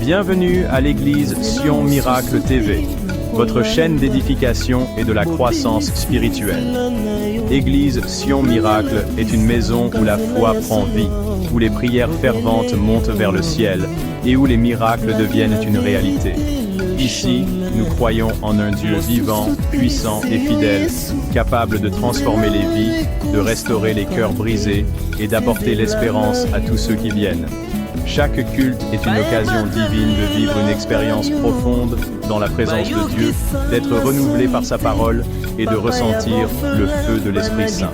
Bienvenue à l'église Sion Miracle TV, votre chaîne d'édification et de la croissance spirituelle. Église Sion Miracle est une maison où la foi prend vie, où les prières ferventes montent vers le ciel et où les miracles deviennent une réalité. Ici, nous croyons en un Dieu vivant, puissant et fidèle, capable de transformer les vies, de restaurer les cœurs brisés et d'apporter l'espérance à tous ceux qui viennent. Chaque culte est une occasion divine de vivre une expérience profonde dans la présence de Dieu, d'être renouvelé par sa parole et de ressentir le feu de l'Esprit Saint.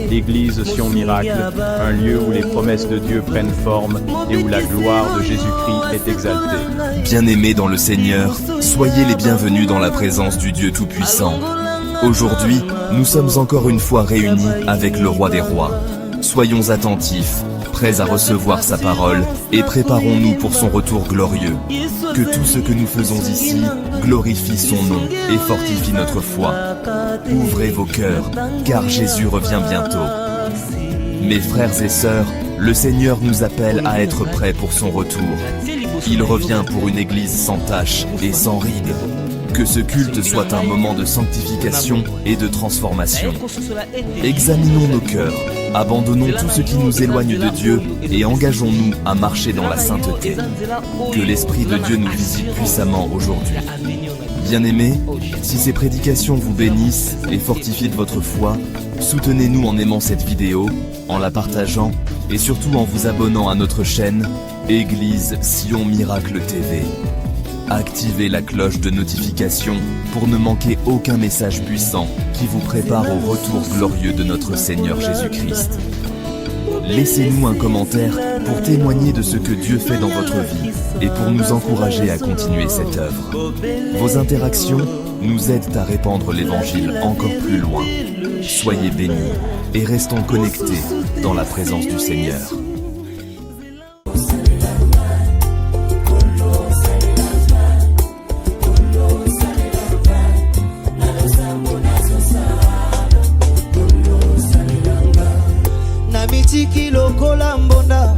Église Sion Miracle, un lieu où les promesses de Dieu prennent forme et où la gloire de Jésus-Christ est exaltée. Bien-aimés dans le Seigneur, soyez les bienvenus dans la présence du Dieu Tout-Puissant. Aujourd'hui, nous sommes encore une fois réunis avec le Roi des Rois. Soyons attentifs, prêts à recevoir sa parole, et préparons-nous pour son retour glorieux. Que tout ce que nous faisons ici glorifie son nom et fortifie notre foi. Ouvrez vos cœurs, car Jésus revient bientôt. Mes frères et sœurs, le Seigneur nous appelle à être prêts pour son retour. Il revient pour une église sans tache et sans rides. Que ce culte soit un moment de sanctification et de transformation. Examinons nos cœurs, abandonnons tout ce qui nous éloigne de Dieu et engageons-nous à marcher dans la sainteté. Que l'Esprit de Dieu nous visite puissamment aujourd'hui. Bien-aimés, si ces prédications vous bénissent et fortifient de votre foi, soutenez-nous en aimant cette vidéo, en la partageant et surtout en vous abonnant à notre chaîne Église Sion Miracle TV. Activez la cloche de notification pour ne manquer aucun message puissant qui vous prépare au retour glorieux de notre Seigneur Jésus-Christ. Laissez-nous un commentaire pour témoigner de ce que Dieu fait dans votre vie et pour nous encourager à continuer cette œuvre. Vos interactions nous aident à répandre l'Évangile encore plus loin. Soyez bénis et restons connectés dans la présence du Seigneur. Mitiki lokola mbonda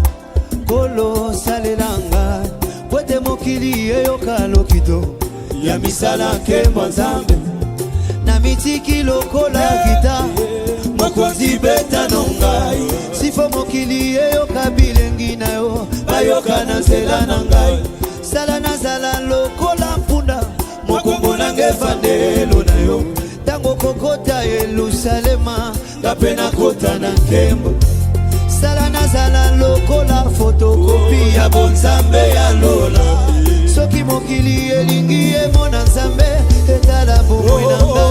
kolo salelanga kwete mokili eyoka lokito ya misala nkembo nzambe na mitiki lokola gita mokonzi beta nongai sifo mokili eyoka bilengi na yo bayoka na nzela na ngai sala nazala lokola mpunda mokongo nange vandelo na yo tango kokota Yerusalema kapena kota na nkembo sala nazala lokola fotokopi ya bonzambe ya lola soki mokili elingi emona nzambe etala bomoi na ngai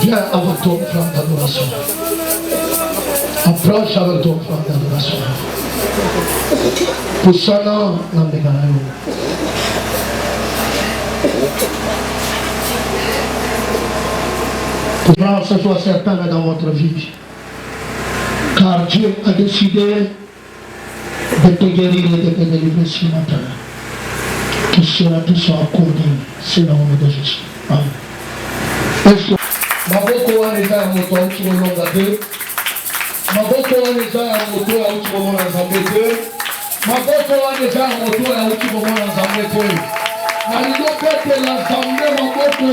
Viens avec ton plan d'adoration. Approche avec ton plan d'adoration. Poussana Nambeganayo. Que ce soit certain dans votre vie. Car Dieu a décidé de te guérir et de te délivrer ce matin. Que cela te soit accordé. C'est le nom de Jésus. Amen. Maboko wana eza ya moto auti kolonga te. Maboko wana eza ya moto auti komona Nzambe te. Maboko wana eza ya moto auti komona Nzambe te. Nalingi obetela Nzambe maboko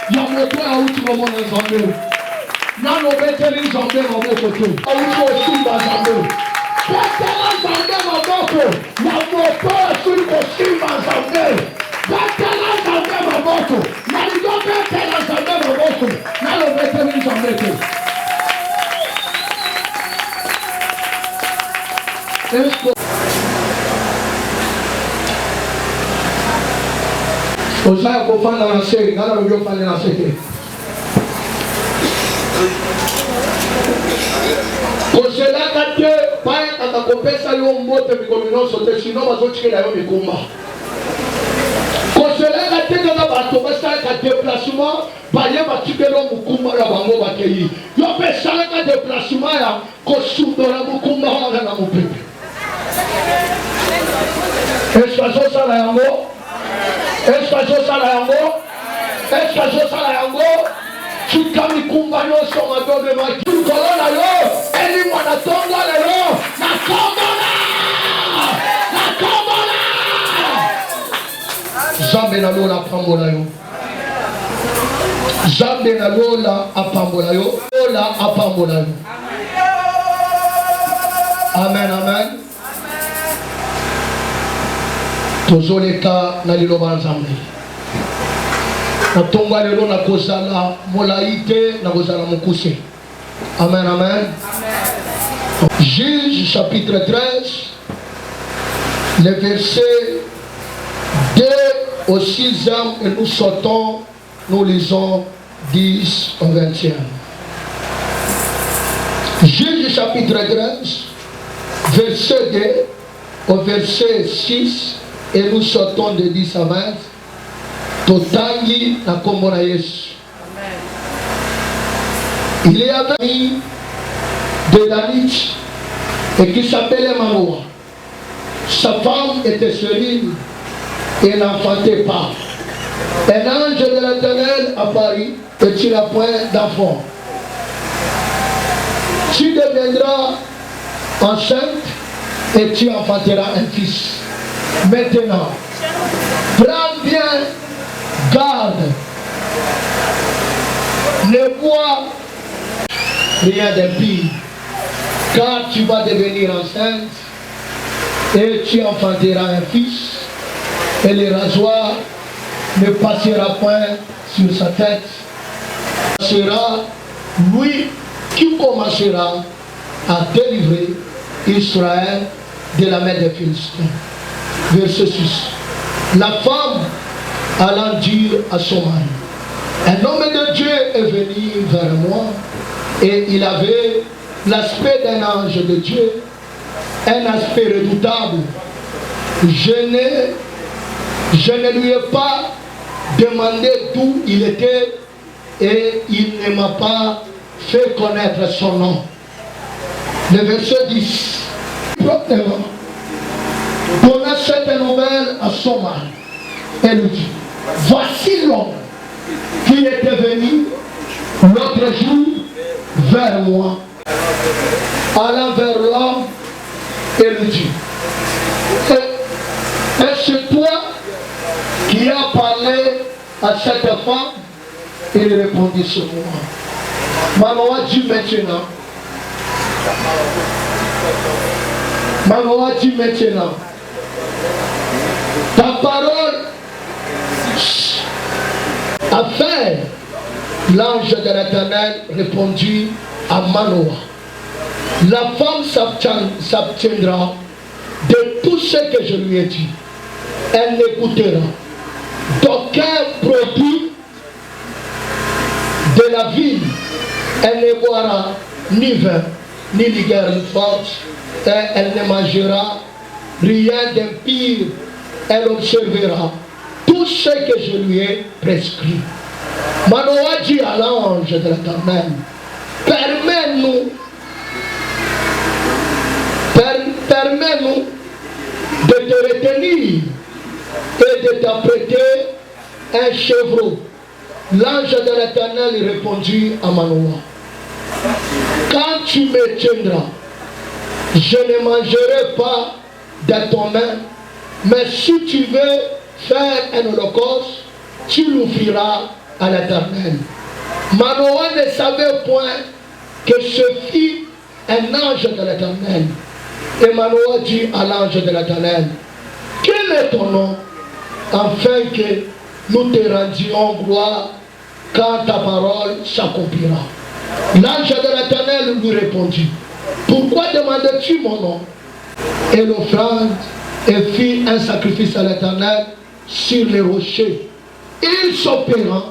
ya moto auti komona Nzambe. Nano obeteli Nzambe maboko te. Auti kosimba Nzambe. Betela Nzambe maboko ya moto asili kosimba Nzambe. Betela Nzambe maboko. Nalingi obetela Nzambe maboko. Nano obeteli Nzambe te. Osaya kofanda na se, ngala ndio fanya na se. Koselaka te paya kakakopesa yo mbote mikomino sote sino bazotikela yo mikumba. Koselaka te kaka bato basalaka déplacement baye batikelo mukumba na bango bakeyi. Yo pesalaka déplacement ya kosundola mukumba wana na mopepe. Est-ce que je sala yango? Est-ce que je sala yango? Est-ce que je sala yango? Chikami kumbanyo songa dobe maki. Kolona yo, eni mwana tonga lelo, na komona! Na komona! Zambe na lola pambola yo. Zambe na lola apambola yo. Lola apambola yo. Amen, amen. Tozoleka na liloba nzambe. Na tonga lelo na kozala molaite na kozala mokuse. Amen, amen. Juge chapitre 13, le verset 2 au 6e, et nous sortons, nous lisons 10 au 21. Juge chapitre 13, verset 2 au verset 6, et nous sortons de 10 à 20. Totangi na kombo na Yesu. Il y avait une de Danit et qui s'appelait Manoah. Sa femme était stérile et n'enfantait pas. Un ange de l'Éternel apparut et tu n'as point d'enfant. Tu deviendras enceinte et tu enfanteras un fils. Maintenant, prends bien garde, ne bois rien d'impie, car tu vas devenir enceinte et tu enfanteras un fils, et le rasoir ne passera point sur sa tête. Ce sera lui qui commencera à délivrer Israël de la main des Philistins. Verset 6. La femme allant dire à son mari, un homme de Dieu est venu vers moi et il avait l'aspect d'un ange de Dieu, un aspect redoutable. Je ne lui ai pas demandé d'où il était et il ne m'a pas fait connaître son nom. Le verset 10. Promptement, donna cette nouvelle à son mari et lui dit, voici l'homme qui était venu l'autre jour vers moi, allant vers l'homme et lui dit, est-ce toi qui as parlé à cette femme? Il répondit sur moi. Maman a dit maintenant, ta parole a fait. L'ange de l'Éternel répondit à Manoah, la femme s'abstiendra de tout ce que je lui ai dit. Elle n'écoutera d'aucun produit de la ville. Elle ne boira ni vin, ni liqueur forte, et elle ne mangera rien d'impur. Elle observera tout ce que je lui ai prescrit. Manoah dit à l'ange de l'Éternel, permets-nous de te retenir et de t'apprêter un chevreau. L'ange de l'Éternel répondit à Manoah, quand tu me tiendras, je ne mangerai pas de ton main, mais si tu veux faire un holocauste, tu l'offriras à l'Éternel. Manoah ne savait point que ce fut un ange de l'Éternel. Et Manoah dit à l'ange de l'Éternel, quel est ton nom, afin que nous te rendions gloire quand ta parole s'accomplira. L'ange de l'Éternel lui répondit, pourquoi demandes-tu mon nom? Et l'offrande et fit un sacrifice à l'Éternel sur les rochers. Il s'opéra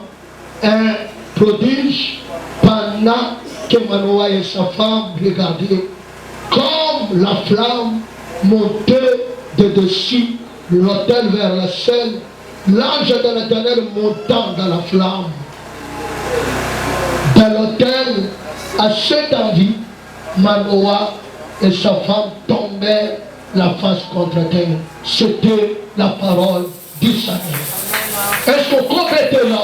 un prodige pendant que Manoah et sa femme regardaient, comme la flamme montait de dessus l'autel vers le ciel, l'ange de l'Éternel montant dans la flamme de l'autel. À cette envie, Manoah et sa femme tombèrent la face contre terre. C'était la parole du Seigneur. Est-ce que comme était là,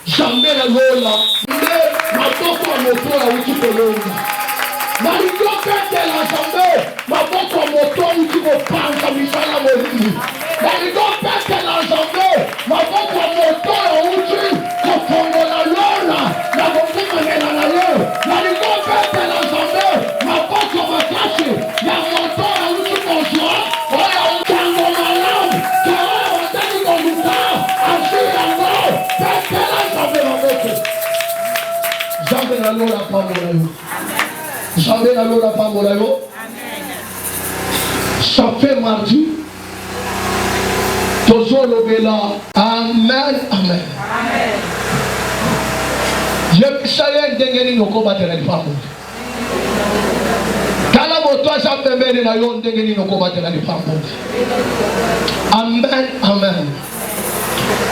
jamais la lola, mais ma boko à moto à outil kolonga. Malingo pete l'ensemble, ma boko à moto à outil kopanga misala molini. Malingo pete l'ensemble, ma boko à moto à outil kopongo la lola, la boko manela la lola. Malingo pete l'ensemble, ma boko à makashi, la moto à outil konsoa, oya utango malam, kawa watani konuka, ashi yango, pete l'ensemble ma boko. Jamais la lola pas mon jamais la lola pas mon ça fait mardi. Tozo lobela. Amen, amen. Je sais ndengeni noko batela di pamoja. Kala moto asapembele na yo ndengeni noko batela di pamoja. Amen, amen.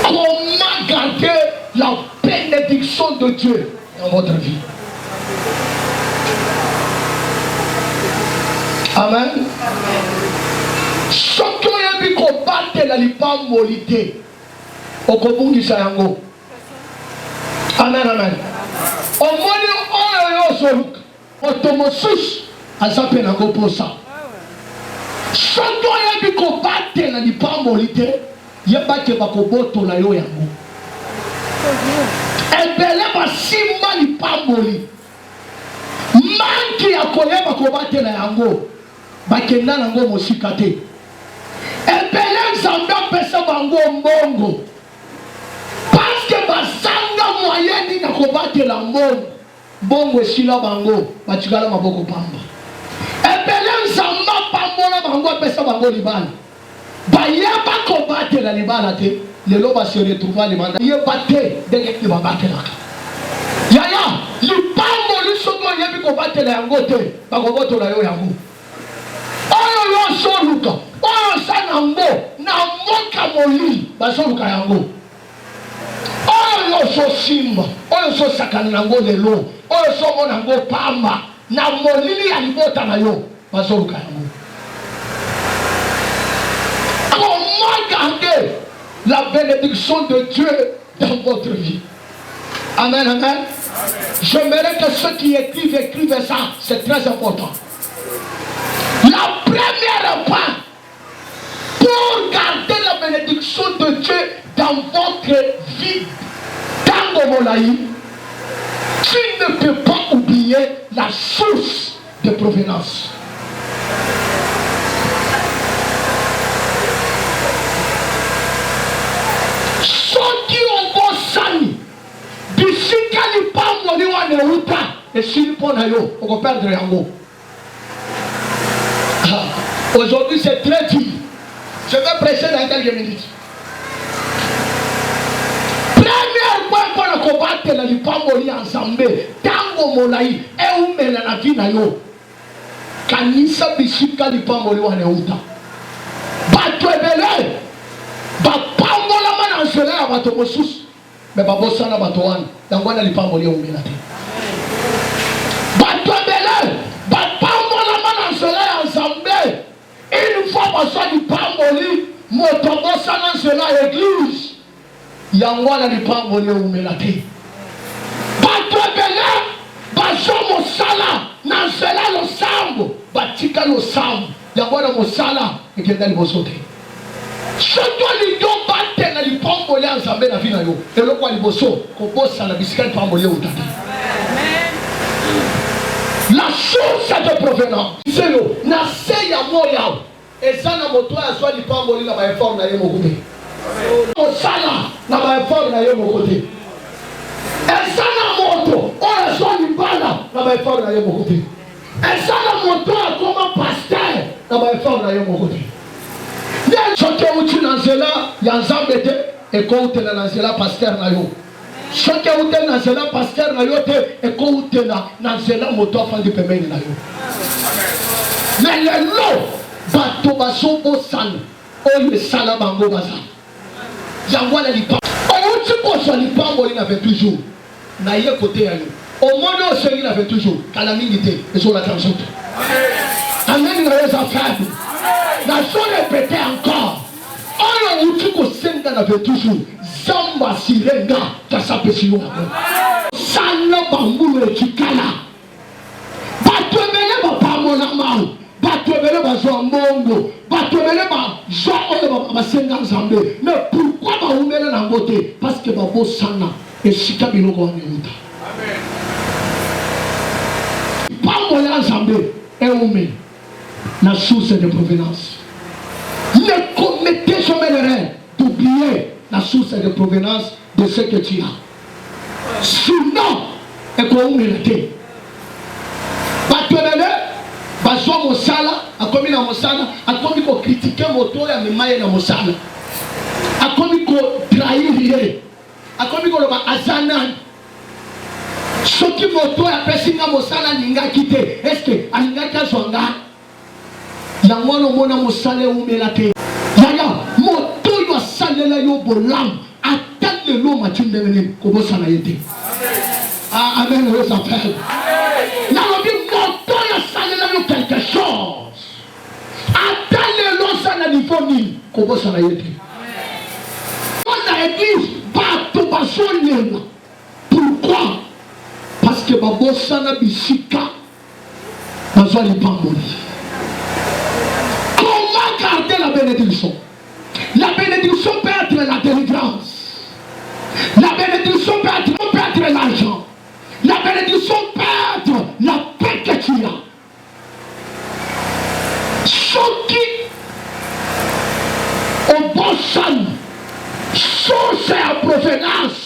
Comment garder la bénédiction de Dieu dans votre vie? Amen. Soki oyebi kobatela lipamboli te okobungisa yango. Amen, amen. Omoni oyo yo ozoluka moto mosusu aza mpe nango mposa. Soki oyebi kobatela lipamboli te yeba ke bakobotola yo yango. Ebele basimba lipamboli manki ya koyeba kobatela yango bakenda nango mosika te. Ebele nzambe apesa bango mbongo parce que basanga moyeni na kobatela mbongo esila bango batikala maboko pamba. Ebele nzambe apambola bango apesa bango libala bayeba kobatela libala te lelo base retrouva libala yeba te ndenge babatelaka. Yaya lipamboli soki oyebi kobatela yango te bakobotola yo yango. Oyo yo soluka oyo sa nango na moka molili basoluka yango. Oyo yo sosimba oyo sosakana nango lelo oyo somona yango pamba na molili ya libota na yo basoluka yango. Comment garder la bénédiction de Dieu dans votre vie? Amen, amen. J'aimerais que ceux qui écrivent ça, c'est très important. La première part pour garder la bénédiction de Dieu dans votre vie, dans vos laïcs, tu ne peux pas oublier la source de provenance. Ceux qui ont beau sani, bisika ni pamboli wane uta, et si ni pona yo, on va perdre yango. Aujourd'hui c'est très dur. Je vais prêcher dans quelques minutes. Première fois pour la combattre la lipamboli ensemble, tango molai, e umela na vina yo. Kanisa bisika lipamboli wane uta. Bato ebele, bapambola mana nsele ya bato mosusu. Mais babosa na bato wana, yango wana lipamboli umela te. Bato ebele, bapambola mana nsele ya ensemble. Une fois passé du pamboli, motobosa na nsele ya église. Yango wana lipamboli umela te. Bato ebele, baso mosala na nsele lo sambo, batika lo sambo. Yango wana mosala ekenda liboso te. Soto lido bate na lipamboli ensemble na vina yo. Eloko liboso kobosa na bisika lipamboli utata. La source de provenance. C'est yo. Na se ya moya. Ezana moto ya swa lipamboli na ba effort na ye mokote. Osala na ba effort na ye mokote. Ezana moto oya swa libala na ba effort na ye mokote. Ezana moto ya koma pasteur na ba effort na ye mokote. Soki uti na nzela ya nzambe te ekoutela na nzela pasteur na yo. Soki utela na nzela pasteur na yo te ekoutela na nzela moto afandi pembeni na yo. Mais lelo bato baso bosana oyo esala bango baza yango na lipa outi koso lipamboli na 28 jours na ye kote ya yo omoni osengi na 28 jours kala mingi te ezolaka nzoto amen na yo za fable. nga na fait toujours zamba sirenga kasapesiwa sana bambulu ekikala batwebele bapamona mau batwebele bazwa mbongo batwebele bazwa oyo basenga nzambe mais pourquoi baumela nango te parce que babosana esika biloko waneuta pambo ya nzambe eume na source de provenance. Ne commettez jamais l'erreur d'oublier la source de provenance de ce que tu as. Sinon, et qu'on mérite. Batwebele, bazwa mosala, akomi na mosala, akomi ko critiquer moto ya memaye na mosala. Akomi ko trahir ye. Akomi ko loba azana. Soki moto ya pesinga mosala ninga kite, est-ce que alinga kazwanga? Yango no mona mosala umela te. Yaya, moto yo salela yo bolam, atale lo matinde vene ko bosana yete. Ah, amen, le s'appelle. Nalobi moto yo salela yo quelque chose. Atale lo sana niveau 1000 ko bosana yete. On a église bato basonela. Pourquoi? Parce que babosana bisika bazwa lipamboli. Comment garder la bénédiction? La bénédiction peut être la délivrance. La bénédiction peut être l'argent. La bénédiction peut être la paix que tu as. Ce qui au bon sang, source à provenance,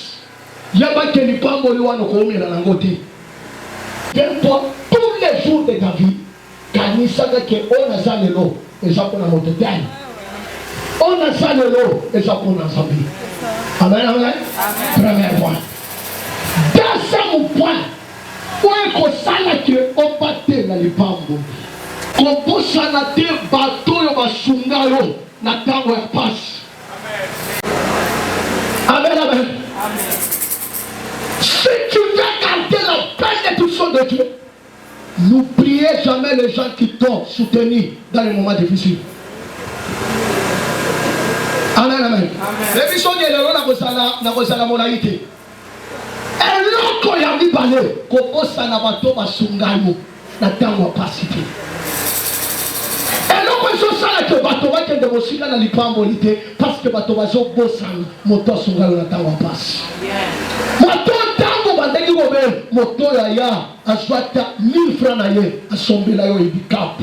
il y a pas que les femmes qui ont été dans la côté. Tous les jours de ta vie, quand il savait qu'on a ça de l'eau, et ça qu'on a monté terre. On a ça de l'eau, et ça qu'on a ensemble. Amen, amen. Premier point. Deuxième point, où est-ce qu'on s'en que on battait dans les pambos? Qu'on peut s'en aller, bateau, et va sungayo, na tango ya passe. Amen, amen. Si tu veux garder la bénédiction de Dieu, n'oubliez jamais les gens qui t'ont soutenu dans les moments difficiles. Amen, amen. Les missions de l'eau n'a pas la moralité. Et l'autre, il y a dit balé, qu'on peut s'en abattre à Sungayo, n'a pas cité. Et l'autre, ils sont ça que bateau va être démontré dans les pambolité parce que bateau va être beau sang, moto Sungayo n'a pas passé. Moto tango bandeli gobe, moto ya ya, aswata 1000 francs na ye, asombela yo ibikap.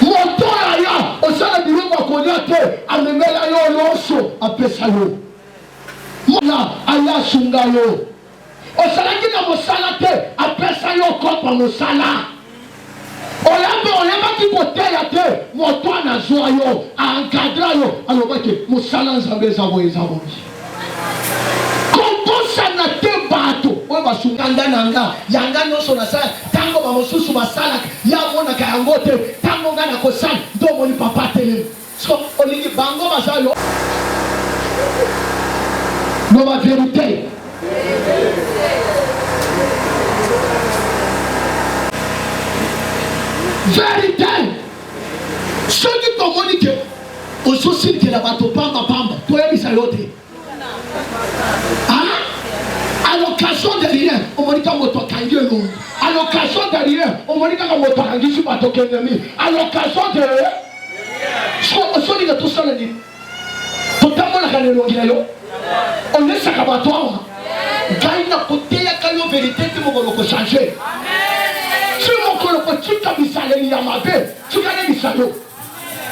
Moto ya ya, osala biloko akolia te, amemela yo loso, apesa yo. Mola, aya sunga yo. Osala kina mosala te, apesa yo kopa mosala. Oyamba ki kote ya te, moto anazwa yo, encadra yo, alobake, mosala nzambe zabo. Komposana te bato, oyo basunganga nanga, yanga nyonso na sala, tango bamosusu basala, ya mona ka yango te, tango nga na kosala, ndo moni papa tele. So, olingi bango basalo. No ma vérité. Vérité. Ceux qui t'ont monique, au souci que la bateau pamba, toi et Misayote. À l'occasion de rien, on m'a dit qu'à moto kangelo. À l'occasion de rien, on m'a dit qu'à moto kangisi bateau kengemi. À l'occasion de rien, on dit que tout ça le dit. Totalement la canelo yo. On est sakabatoire. Gaïna côté ya kayo vérité que mon ko changer. Si mon ko tika bisale ya mabe, tu gagne bisalo.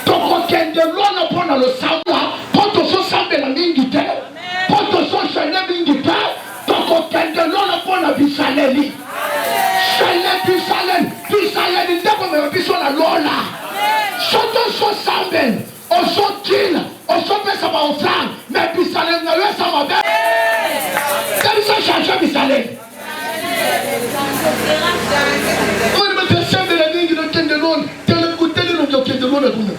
Donc kende lona pona le savoir, poto so sambe la mingi te. Poto so chene mingi te. Donc kende lona pona bisaleli. Bisaleli ndeko me biso la lola. Soto so sambe, o so kila, o so pesa ba offrande, mais bisaleli na yo sa mabe. Quel ça change bisaleli? On me fait semble la mingi de kende lona, tele kuteli no kende lona kuna.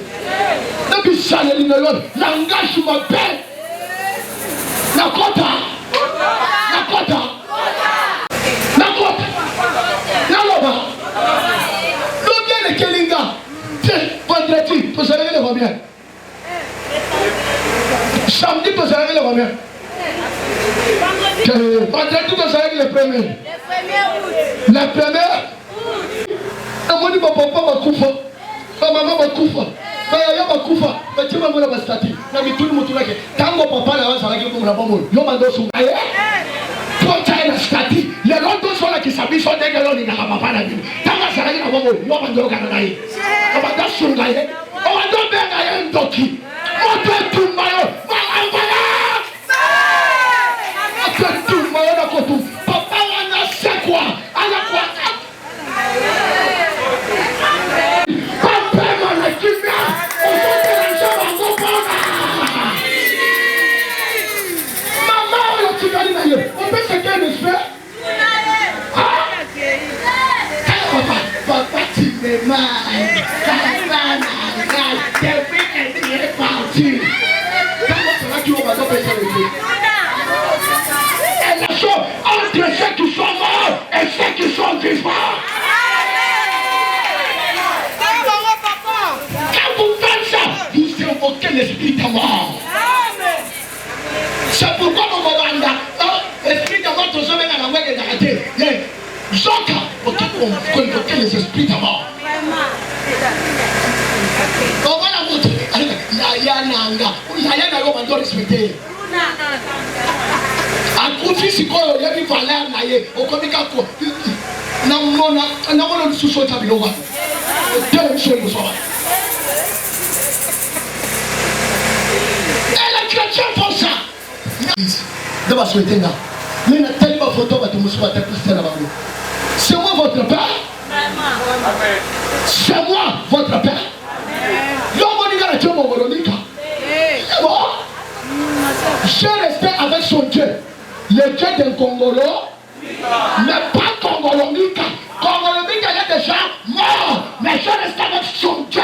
Na bisaleli na lona, langage mabe. Nakota. Naloba. L'homme bien le Kelinga. Vendredi, vous savez le combien? Samedi, tu seras le combien? Vendredi, tu seras le premier. La première. Moi, je ne peux pas m'accouper. Ma maman m'accoupe. Yaya m'accoupe. Mais tu m'as dit que stati. Na mi tout le monde là que quand mon papa là ça va que pour la bombe. Yo mando sou. Pour tailler la stati. Les autres sont là qui s'habillent sont des gars là ni na papa là. Quand ça va que la bombe. Yo mando kana là. On va dans sou là. On va dans ben là un doki. On doit tout mayo. On doit tout mayo na kotou. Papa on a c'est quoi? On a quoi? On peut se faire le fait. Papa, tu me mal. Depuis que tu es parti. Comment ça va que on va pas faire le fait? Et la chose entre ceux qui sont morts et ceux qui sont vivants. Quand vous faites ça, vous invoquez l'esprit de mort. C'est pourquoi mon Rwanda, l'esprit de mort, tous ceux qui ont été arrêtés, les Zoka, pour invoquer les esprits de mort. On va la montrer. Yaya Nanga, Yaya Nanga, on doit respecter. À côté, si il y a une valeur, on connaît qu'à quoi. Non, on sous-sol de Biloba. Et les chrétiens font ça. De ma souhaiter là. Mais il y a tellement de photos que tu me souhaites plus là-bas. C'est moi votre père. C'est moi votre père. Je restais avec son Dieu. Le Dieu d'un Congolo, mais pas Congolomika. Congolomika est déjà mort. Mais je reste avec son Dieu.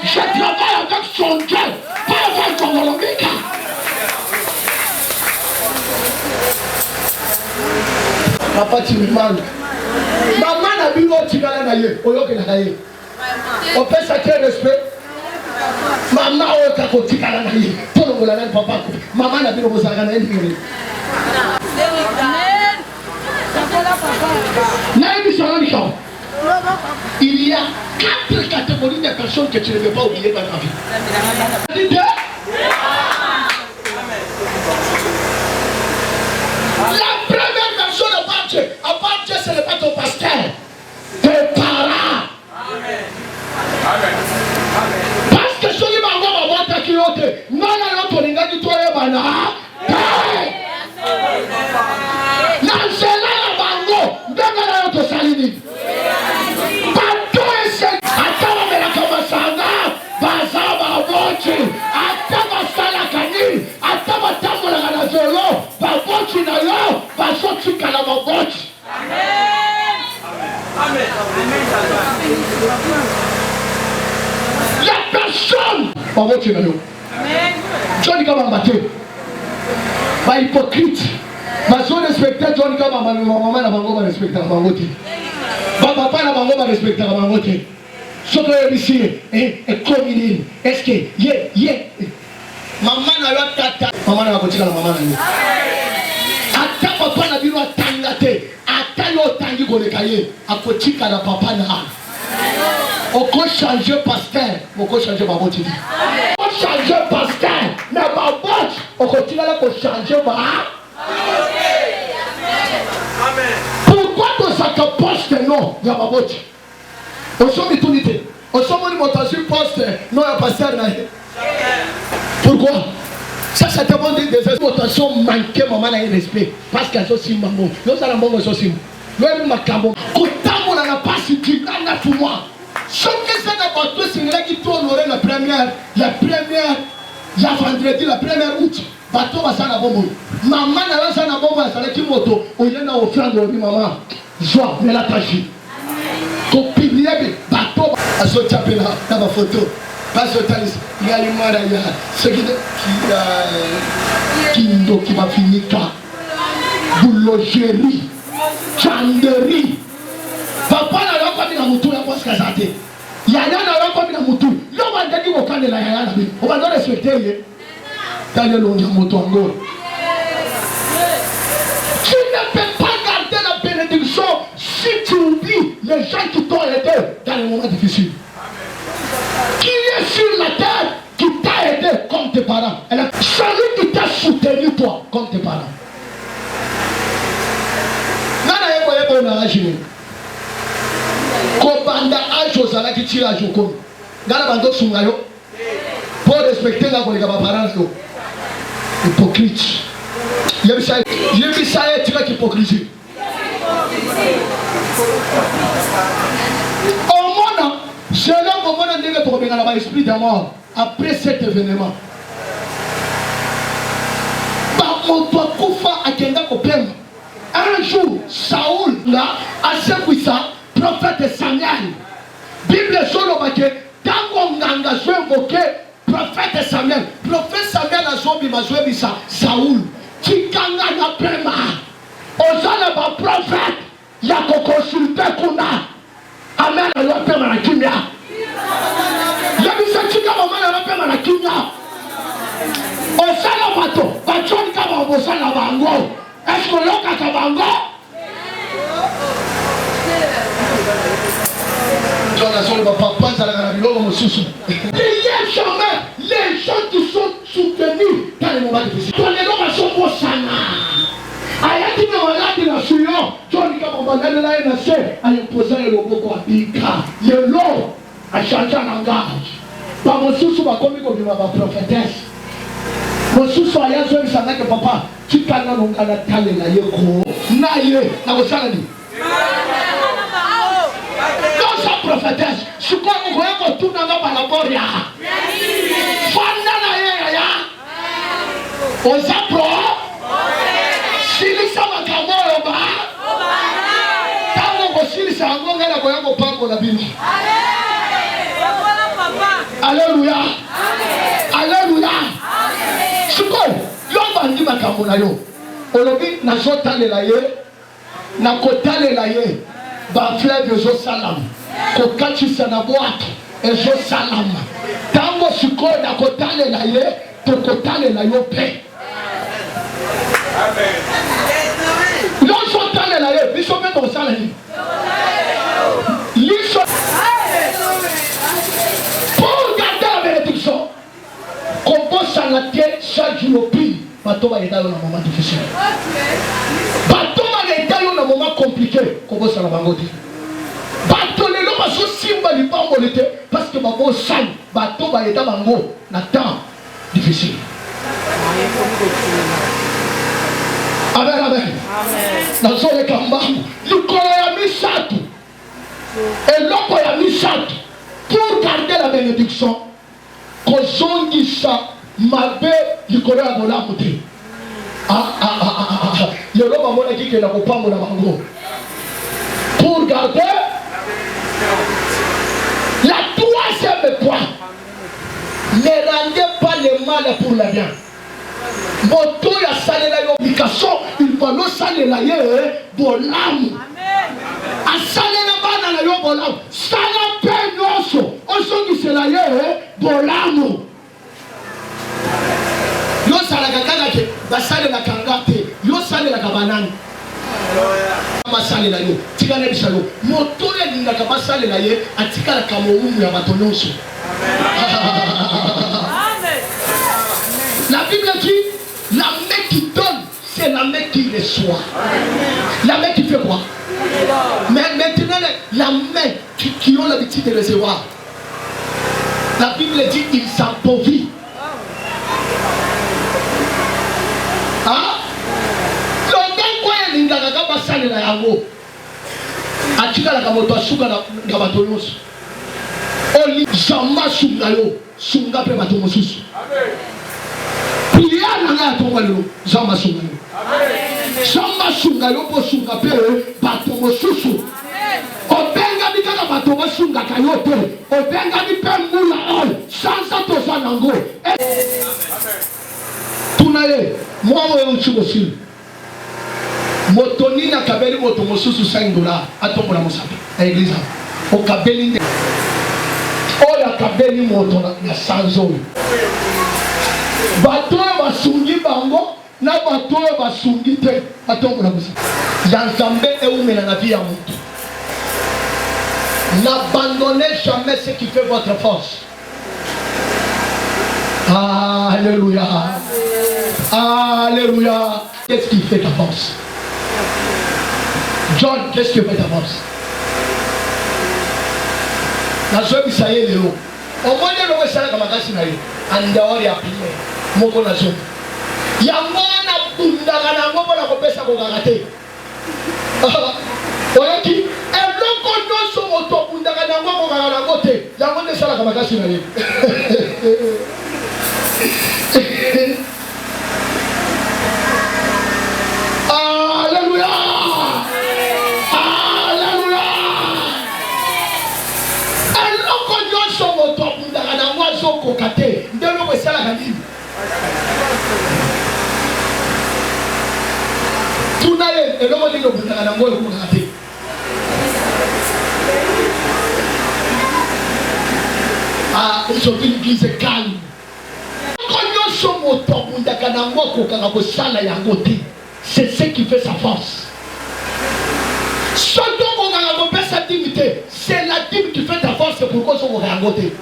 Je travaille avec son Dieu. Pas avec Congolomika. Papa, tu me mal. Maman n'a vu mon tigala naïe. On peut sacrer respect. Maman a eu un tigala naïe. Tout le monde a eu papa. Maman n'a vu mon tigala naïe. Il y a 4 catégories de personnes que tu ne veux pas oublier dans ta vie. La première personne à part Dieu, ce n'est pas ton pasteur, tes parents. Parce que ceux qui m'ont dit que tu non, non, tu n'as pas la personne John Kabambate, pas hypocrite, ma zone respectée John Kabambate, maman n'a pas respecté la bangote, papa n'a pas respecté la bangote. Ce que je ici est communiste. Est-ce que maman n'a pas tata, maman n'a pas la maman n'a ata papa na bino atanga te ata yo tangi kolekaye akotika na papa na oko changer pasteur oko changer baboti oko changer pasteur na baboti oko tika la ko changer ba amen. Pourquoi tu saka poste non ya baboti osomi tunite osomi motasu poste non ya pasteur na pourquoi? Ça, ça demande des votations manquées, maman n'a respect. Parce qu'elles sont si maman. Nous allons voir nos aussi. Nous allons voir Macabo. Quand on n'a pas si tu n'as pas pour moi. Ce que c'est d'abord, c'est là qui tourne la première, la vendredi, la première août. Bateau va s'en avoir. Maman n'a pas s'en avoir, ça qui moto. On y a offert de maman. Joie, mais la tâche. Copie, bateau. À ce tapé là, dans ma photo. Parce que il y a les maraya, ceux qui va finir là, boulangerie, chanderie. Papa n'a pas comme la moutou la poste casate. Yaya n'a pas comme la moutou. L'on va dire au camp de la yaya, on va nous respecter. Daniel Onyamotongo. Tu ne peux pas garder la bénédiction si tu oublies les gens qui t'ont aidé dans les moments difficiles. Qui est sur la terre qui t'a aidé comme tes parents? Celui qui t'a soutenu toi comme tes parents. Kobanda ajo zala ki tira ajo kono. Ngana bando sungayo. Pour respecter la koleka ba parents yo. Hypocrite. Yebisa tira ki hypocrisie. Au monde, c'est là qu'au monde on dit que tu reviens dans l'esprit de mort après cet événement. Par mon toit Koufa à Kenda Kopem. Un jour, Saoul a séquissé prophète Samuel. Bible solo baké tango nganga so invoqué prophète Samuel. Prophète Samuel a zobi mazwe bisa Saoul. Tikanga na prema. Ozana ba prophète ya ko consulter kuna. Amen ayo pema na kimia. Ya bisa tika mama na pema na kimia. Ozana bato, bachoni kama obosana bango. Est-ce que l'on a Kabango? Priez jamais les gens qui sont soutenus dans les moments difficiles. Les gens sont pour sana. Ayati na walati na suyo. John Kabambana na enase. Ayoposa le lobo kwa bika. Yelo achanja langage. Ba mosusu ba komi ko bima ba prophétesse. Mosusu ayazo bisanga ke papa. Chikana nongana tale na yeko. Na ye na kosala ni. Dans sa prophétesse, je crois qu'on voit que tout le monde a la boria. Fanda na ye ya. Ozapro. Silisa makamoro ba. Tango ko silisa ngonga na koyango pango na bini. Alléluia. Alléluia. Siko, yo bandi makambo na yo. Olobi na zotale la ye. Na kotale la ye. Ba fleuve zo salam. Ko kachisa na boîte ezo salam. Tango siko na kotale la ye, to kotale la yo pe. Amen. Yo zotale la ye, biso pe to salani. Liso. Pour garder la bénédiction, compose à la tête chaque jour au pire. Bateau va aider dans un moment difficile. Bateau va aider dans un moment compliqué. Compose à la bangote. Bateau les lois sont simba li pas molité parce que babo sang. Bateau va aider dans un moment temps difficile. Amen, amen. Dans son écamba, le corps a mis ça tout. Et l'autre a mis ça tout. Pour garder la bénédiction, qu'on dit ça, ma belle, du corps à mon âme. Il y a l'homme à qui n'a pas mon âme. Pour garder la troisième point, ne rendez pas le mal pour le bien. Moto ya salé la obligation, il faut le salé la bolam. A salé la bana la yo bolam. Sala peñoso. Oso qui se la bolam. Yo sala kakanga ke ba salé la kangate. Yo salé la kabanani. Ma salé la yo. Tika na bisalo. Moto ya linga ka ba salé la ye atika la kamomu ya batonyoso. Amen. La Bible dit la main qui donne, c'est la main qui reçoit. La main qui fait quoi? Mais maintenant, la main qui ont l'habitude de recevoir. La Bible dit il s'appauvrit. Hein? L'homme quoi il n'y a pas de salle dans la main. Atika la kamoto suga na batonos. Oli jama sunga yo sunga pe batomosusu. Amen. Priya nanga tongalo jama sunga yo. Amen. Jama sunga yo po sunga pe batomosusu. Obenga bikaka batomosunga kayote. Obenga bipemula ol sansa to sanango. Amen. Tunaye mwa yo chibosili. Motoni na kabeli motomosusu $5 atombola mosape na église. O kabeli nde oya kabeli moto na sanzo. bato basungi bango na bato basungi te atombola busa ya nzambe eumela na vie ya mutu. N'abandonnez jamais ce qui fait votre force. Alléluia. Alléluia. Qu'est-ce qui fait ta force? John, qu'est-ce qui fait ta force? Nazo bisaye leo. Omoye lo wesala kama kasi na yo. Andaori ya pime. Moko nazo. Ya mwana bundaka na ngobo na kopesa ko kakate. Oyaki eloko nyonso moto bundaka na ngobo kakana ngote. Ya mwana sala kama kasi na yo. Alléluia. Alléluia. Eloko nyonso moto bundaka na ngozo kokate. Ndelo wesala kanini. Tunaye eloko ndilo bundaka na ngozo kokate. Aujourd'hui l'église est calme. C'est ce qui fait sa force. C'est la dîme qui fait ta force. C'est pourquoi on va regarder.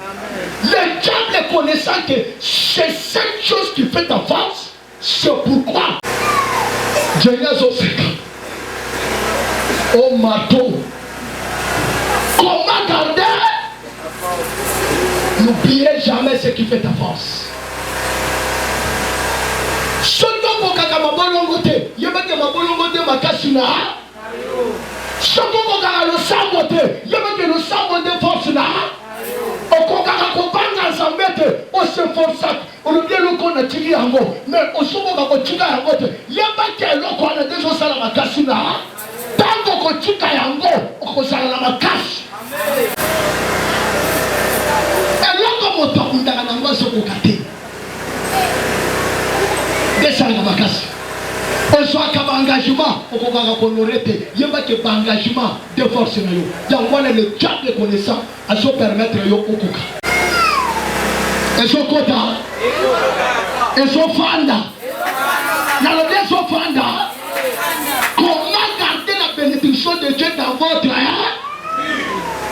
Le diable connaissant que c'est cette chose qui fait ta force. C'est pourquoi au marteau. Comment garder? N'oubliez jamais ce qui fait ta force. Soto kokaka mabolongo te, yebake mabolongo te makasina. Soto kokaka lo sambo te, yebake lo sambo de force na. Okokaka kopanga nzambe te, o se force. On le bien le qu'on a tiré yango, mais au somo kako tika yango te, yebake lo qu'on a déjà sala makasina. Tango ko tika yango, oko sala la makasi. Eloko moto kundaka na ngoso kokate. On soit comme engagement, on va honorer. Il y a un engagement de force. Il y a le diable connaissant à se permettre de faire. Et son quota, et son fanda. Dans son fanda, comment garder la bénédiction de Dieu dans votre vie?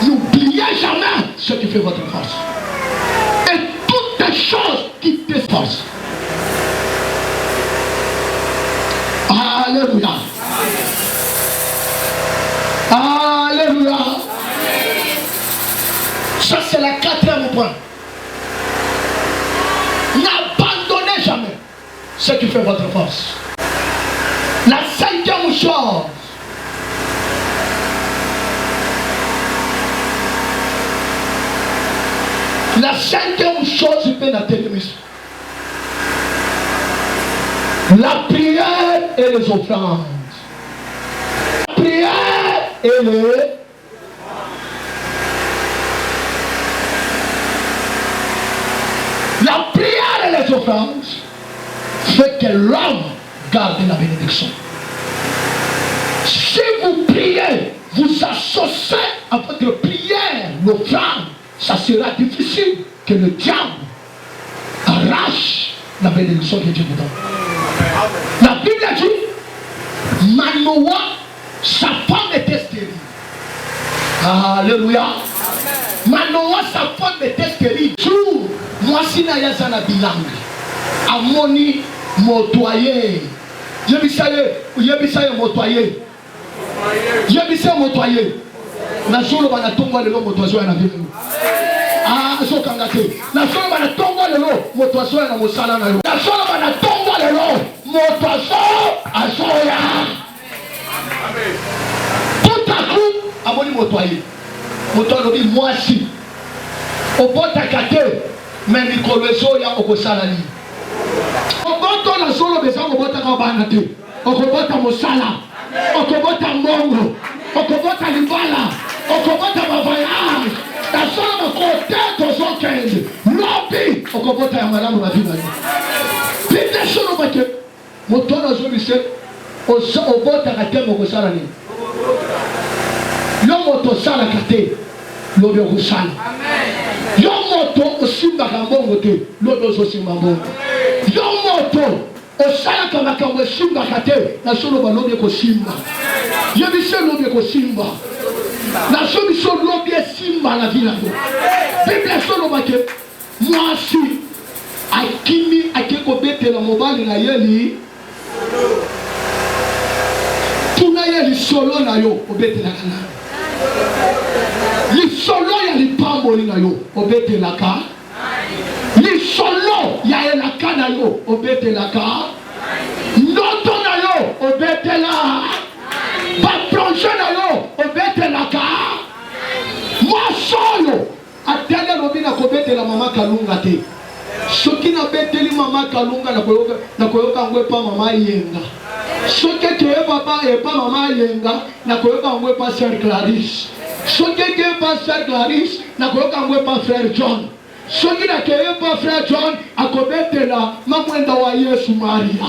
N'oubliez jamais ce qui fait votre force. Et toutes les choses qui te forcent. Alléluia. Alléluia. Ça c'est la 4e point. N'abandonnez jamais ce qui fait votre force. La 5e chose. La 5e chose, je peux la terminer. La prière et les offrandes. La prière et la prière et les offrandes fait que l'homme garde la bénédiction. Si vous priez, vous associez à votre prière l'offrande, ça sera difficile que le diable arrache la bénédiction que Dieu vous donne. La Bible dit, Manoah, sa femme était stérile. Alléluia. Manoah, sa femme était stérile. Jour, moi si na yazana bilang, amoni motoyer. Yebisaye motoyer. Yebisaye motoyer. Na solo bana tongo lelo motoyer na bilang. Ah, so kangate. Na solo bana tongo lelo motoyer na mosala na yo. Na solo bana tongo lelo motoyer asoya. Tout à coup, amoni motoyer. Motoyer moi si. Obota kate, mais mikoloso ya okosala li. Oboto na solo besa obota ka bana te. Okobota mosala. Okobota mbongo. Okobota libala. Okobota mavoyage. Na solo kote to sokende. Lobi okobota ya malamu na vida. Pite solo bake. Motono zo bise obota kate mokosala ni. Yo moto sala kate. Lobi okosala. Yo moto osimba kambongo te, lobi osimba mbongo. Yo osalaka makambo esimbaka te naso loba lobi ekosimba yebisa lobi ekosimba naso biso lobi esimba na vi na yo bible so lobake mwasi akimi ake kobetela mobali na ye tuna ye lisolo na yo obetelaka nani lisolo ya lipamboli na yo obetelaka lisolo ya elaka na yo obetelaka ndoto na yo obetela baproje na yo obetelaka mwasoyo atele lobi na kobetela mama Kalunga te soki na beteli mama Kalunga na koyoka ngwe pa mama Yenga soki ke papa e pa mama Yenga na koyoka ngwe pa Sœur Clarisse soki ke pa Sœur Clarisse na koyoka ngwe pa Frère John soki na ke pa Frère John akobetela mamwenda wa Yesu Maria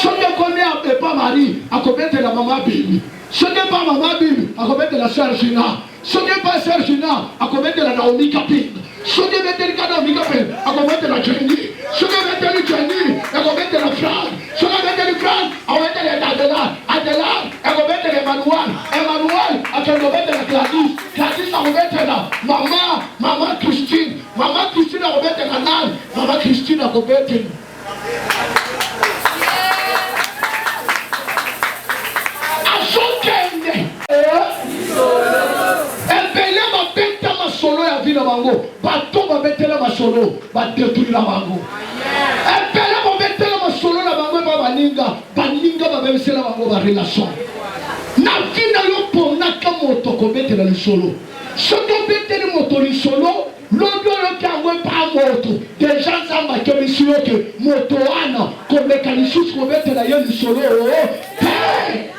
soki komi e pa Marie akobetela mama Bibi soki pa mama Bibi akobetela Sœur Gina soki pa Sœur Gina akobetela Naomi Kaping soki beteli ka Naomi Kaping akobetela Jenny soki beteli Jenny akobetela Frank soki beteli Frank akobetela Adela akobetela Emmanuel akobetela Gladys akobetela mama Christine akobetela nani mama Christine akobetela asokende ebele babeta masolo ya vi na bango bato babetela masolo badetruira bango ebele babetela masolo na bango baninga babebisela bango barelation na vi na yo ponaka moto kobetela lisolo soki obeteli moto lisolo lobi oyoki yango epa moto deja nzambe akebisi yoke moto wana komeka lisusu kobetela ye lisolo te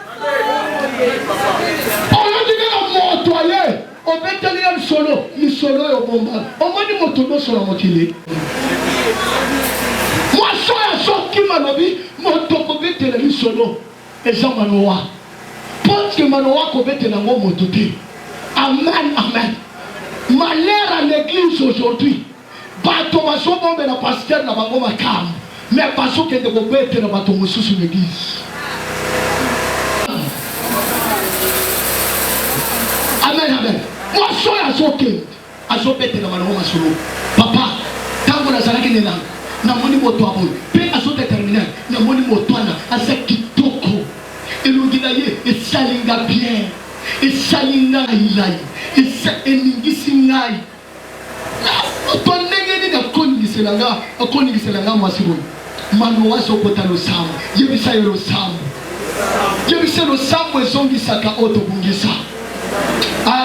oyodinela moto aye obeteli ye lisolo oyo bomba omoni moto nyonso na mokili mwaso ya soki malobi moto kobetela lisolo eza manowa parce manowa kobetela yango moto te amen malheur à l'église aujourd'hui bato bazobombela pasteur na bango makambo mais bazokende kobetela bato mosusu l'église amen mwaso azokende azobetela bango masolo papa ntango nazalaki nenanga namoni moto aboyo mpe azodeterminer namoni moto wana aza kitoko elongi na ye esalinga bien esalinga ilai eningisi ngai moto ndenge nini akoningiselanga mwasi boyo mano azokota losambo yebisa ye losambo yebisa losambo ezongisaka oyo tobungisa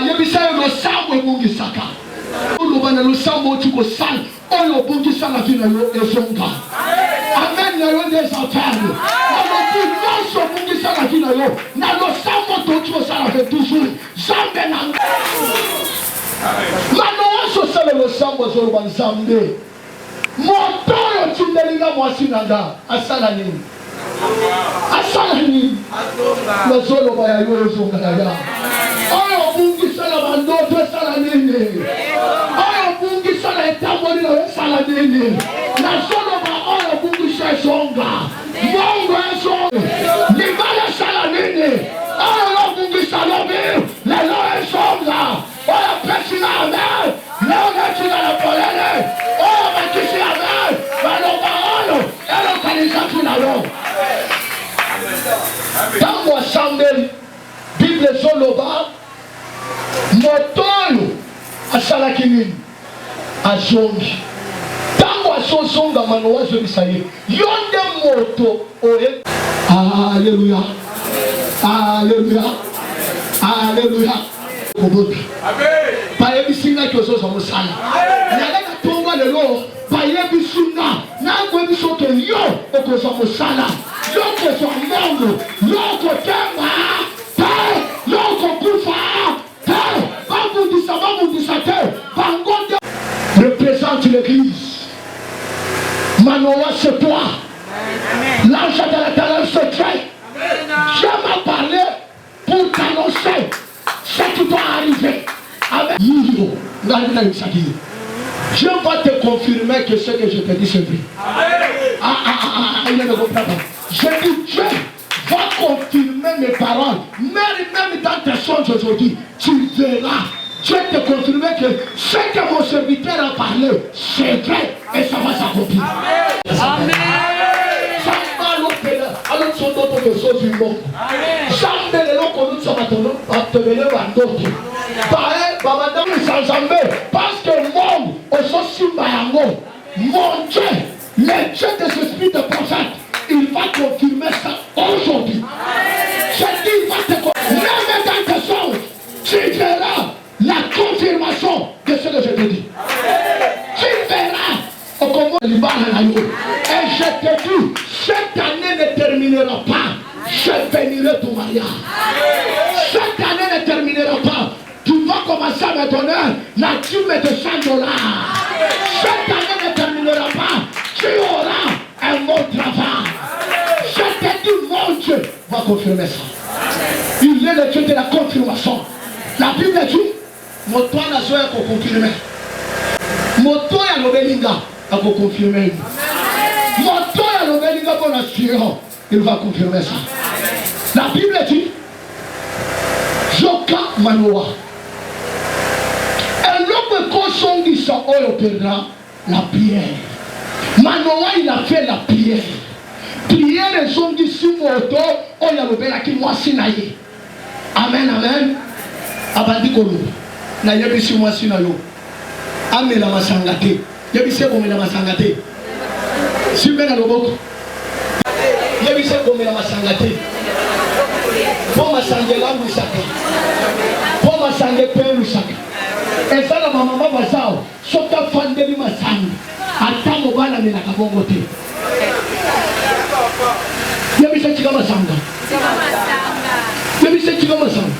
yebisa ye losambo ebungisaka oloba na losambo oti kosala oyo obungisa na vi na yo ezonga amen na yo nde ezafale alobi nyonso obungisa na vi na yo na losambo toki kosala ve toujours zambe na mano wasosala losambo ezoloba nzambe moto oyo tindelinga mwasi na nga asala nini nazoloba ya yo ezonga na ya oyo obungisala bandoto esala nini oyo obungisala etamboli na yo esala nini nazoloba oyo obungisa ezonga mongo ezonga libala esala nini oyo obungisa lobi lelo ezonga oyo pesi na amen leo netinga na polele oyo bakisi amen baloba oyo elokalizaki na yo ntango asambeli bible ezoloba moto oyo asalaki nini azongi ntango azozonga mano azongisa ye yo nde moto oye alleluya alleluya alleluya kobota bayebisingaki ozozwa mosala yalaka tonga lelo bayebisinga nakoyebisa oke yo okozwa mosala yo okozwa mbongo yo okotenga te yo okokufa te babundisa te bango nde représente l'église Manoa c'est toi l'ange de l'éternel secret Dieu m'a parlé pour t'annoncer ce qui doit arriver avec Dieu va te confirmer que ce que je te dis c'est vrai. Je dis, Dieu va confirmer mes paroles. Même dans tes songes aujourd'hui, tu verras. Dieu te confirmer que ce que mon serviteur a parlé, c'est vrai et ça va s'accomplir. Amen. Alors son autre chose du monde. Jamais les gens qu'on nous sommes attendus à d'autres. Parce que mon aussi mon Dieu, le Dieu de ce esprit de prophète, il va confirmer ça aujourd'hui. Je dis, il va te confirmer. Même dans tes songes, tu verras la confirmation de ce que je te dis. Tu verras comment il va à la. Et je te dis, cette année ne terminera pas. Je bénirai ton mariage. Cette année ne terminera pas. Tu vas commencer à me donner la dîme de $100. Cette année ne terminera pas. Tu auras un bon travail. Je te dis, mon Dieu va confirmer ça. Il est le Dieu de la confirmation. La Bible dit, mon toit n'a pas confirmé. Mon toit a l'obélinga à confirmer. Mon toit a l'obélinga pour l'assurance. Il va confirmer ça. La Bible dit, Joka Manoa. Et l'homme consongisa oyo perdra la prière. Manoa il a fait la prière. Prière et son disciple auto oyo lobela ki mwasi na ye. Amen amen. Abandi kolo. Na yebisi mwasi na yo. Amela masanga te. Yebisi bomela masanga te. Simena loboko. Yebisi bomela masanga te. Poma sange langu saka. Poma sange pelu saka. Et ça la maman va ça. Sota fandeli masanga. Ata mobala na kabongo te. Yebisi chika masanga. Yebisi chika masanga.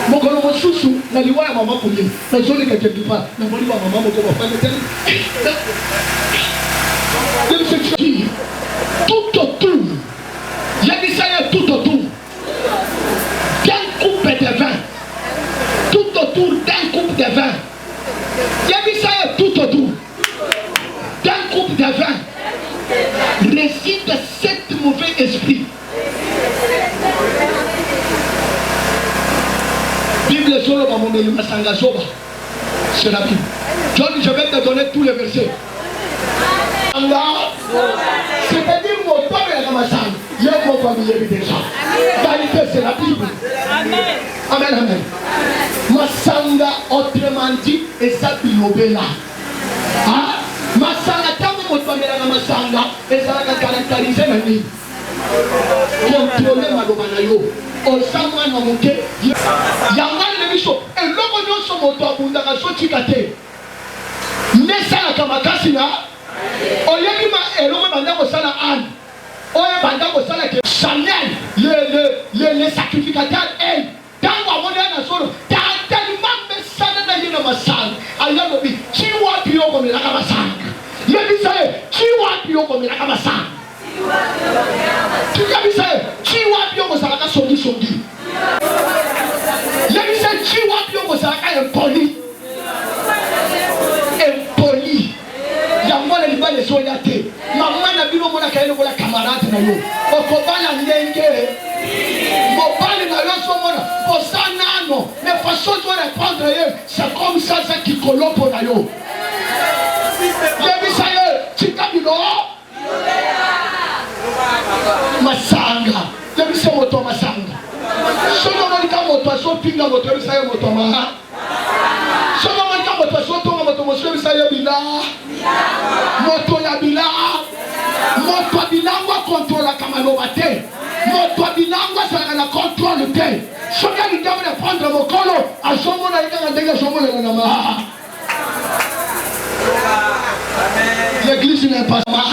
Mokolo mosusu na liwa ya mama kuli. Na zone quelque part. Na moli wa mama moko ba fale tele. Yebisi chika. Tout autour. Yebisi tout autour. D'un coupe de vin. Tout autour d'un coupe de vin. Yebisa tout autour. D'un coupe de vin. Réside 7 mauvais esprits. Bible solo mamomeli masanga soba. C'est la Bible. John, je vais te donner tous les versets. C'est-à-dire mon père est dans ma sang. Il y a mon famille déjà. Vérité, c'est la Bible. Amen. Amen, amen. Masanga, autrement dit, et ça bilobé là. Masanga, tant que mon famille est dans ma sanga, et ça va caractériser la vie. Contrôler ma domanayo. Au sang, on a monté. Il y a un émission. Et l'homme de son moto, on a sauté. Mais ça, la kamakasina. Oyebima elome banda kosala ane oye banda kosala ke Chanel le sacrificateur elle tango amoni na solo tellement mesana na yena masanga ayalobi chiwa piyo komela ka masanga yebisaye chiwa piyo komela ka masanga yebisaye chiwa piyo kosala ka songi yebisaye chiwa piyo kosala ka impoli Yamona libale soya te. Maman na bino mona kaelo kola camarade na yo. Okobala ndenge. Mobali na yo so mona posana no. Mais façon de répondre c'est comme ça qui colopo na yo. Yebi saye chikabilo. Masanga. Yebi se moto masanga. Sono monika moto so pinga moto yebi saye moto ma. Sono monika moto so tonga moto mo yebi saye bila. Moto ya bila. Moto bilangwa contrôle kamaloba te. Moto bilangwa ça na contrôle te. Soka ni kama na prendre mon colo a somo na ika ndenge somo le na ma. L'église n'est pas ma.